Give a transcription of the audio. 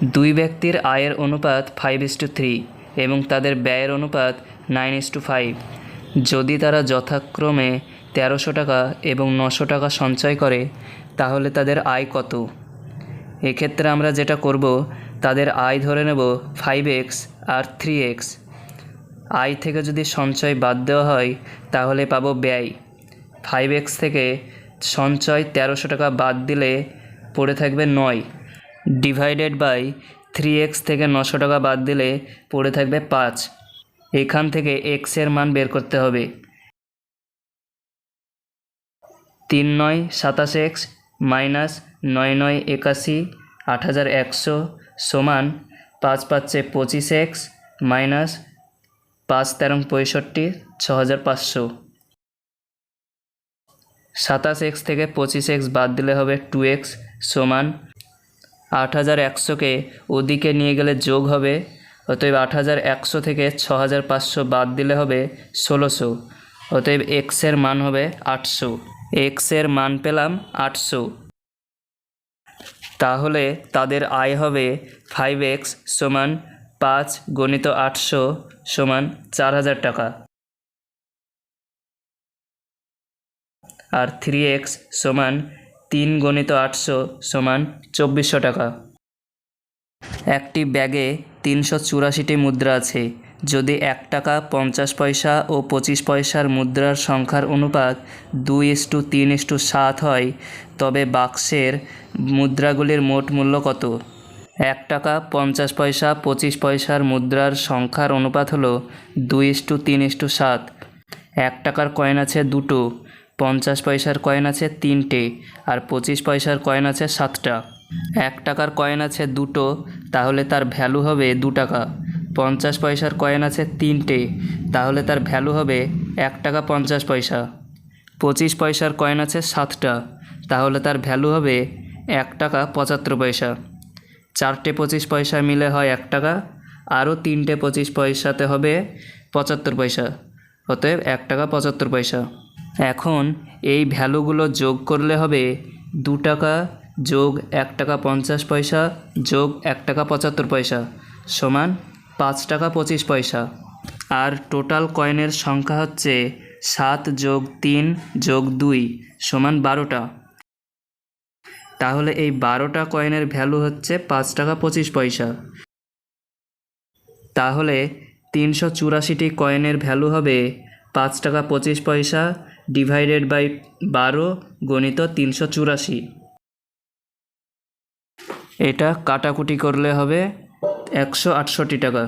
দুই ব্যক্তির আয়ের অনুপাত 5:3 এবং তাদের ব্যয়ের অনুপাত 9:5। যদি তারা যথাক্রমে 1300 টাকা এবং 900 টাকা সঞ্চয় করে তাহলে তাদের আয় কত? এক্ষেত্রে আমরা যেটা করব, তাদের আয় ধরে নেব 5x আর 3x। আয় থেকে যদি সঞ্চয় বাদ দেওয়া হয় তাহলে পাবো ব্যয়। 5x থেকে সঞ্চয় 1300 টাকা বাদ দিলে পড়ে থাকবে 9, ডিভাইডেড বাই 3x থেকে 900 টাকা বাদ দিলে পড়ে থাকবে 5। এখান থেকে x এর মান বের করতে হবে। 3 9 27x মাইনাস 9 9 81 8100 সমান 5 5 25x মাইনাস 5 13 65 6500। 27x থেকে 25x বাদ দিলে হবে 2x সমান 8100কে ওদিকে নিয়ে গেলে যোগ হবে, অতএব 8100 থেকে 6500 বাদ দিলে হবে 1600, অতএব x এর মান হবে 800। x এর মান পেলাম 800। তাহলে তাদের আয় হবে 5x সমান 5 গুণিত 800 সমান 4000 টাকা, আর 3x সমান 3 গুণিত 800 সমান 2400 টাকা। একটি ব্যাগে 384টি মুদ্রা আছে। যদি 1 টাকা 50 পয়সা ও 25 পয়সার মুদ্রার সংখ্যার অনুপাত 2:3:7 হয় তবে বাক্সের মুদ্রাগুলির মোট মূল্য কত? 1 টাকা 50 পয়সা 25 পয়সার মুদ্রার সংখ্যার অনুপাত হলো 2:3:7। 1 টাকার কয়েন আছে 2টো, 50 পয়সার কয়েন আছে 3টে, আর 25 পয়সার কয়েন আছে 7টা। 1 টাকার কয়েন আছে 2টো, তাহলে তার ভ্যালু হবে 2 টাকা। 50 পয়সার কয়েন আছে 3টে, তাহলে তার ভ্যালু হবে 1 টাকা 50 পয়সা। 25 পয়সার কয়েন আছে 7টা, তাহলে তার ভ্যালু হবে 1 টাকা 75 পয়সা। 4টে 25 পয়সা মিলে হয় 1 টাকা, আরও 3টে 25 পয়সাতে হবে 75 পয়সা, অতএব 1 টাকা 75 পয়সা। এখন এই ভ্যালুগুলো যোগ করলে হবে 2 টাকা যোগ 1 টাকা 50 পয়সা যোগ 1 টাকা 75 পয়সা সমান 5 টাকা 25 পয়সা। আর টোটাল কয়েনের সংখ্যা হচ্ছে 7 যোগ 3 যোগ 2 সমান 12টা। তাহলে এই 12টা কয়েনের ভ্যালু হচ্ছে 5 টাকা 25 পয়সা। তাহলে 384টি কয়েনের ভ্যালু হবে 5 টাকা 25 পয়সা ডিভাইডেড বাই 12 গণিত 384। এটা কাটাকুটি করলে হবে 168 টাকা।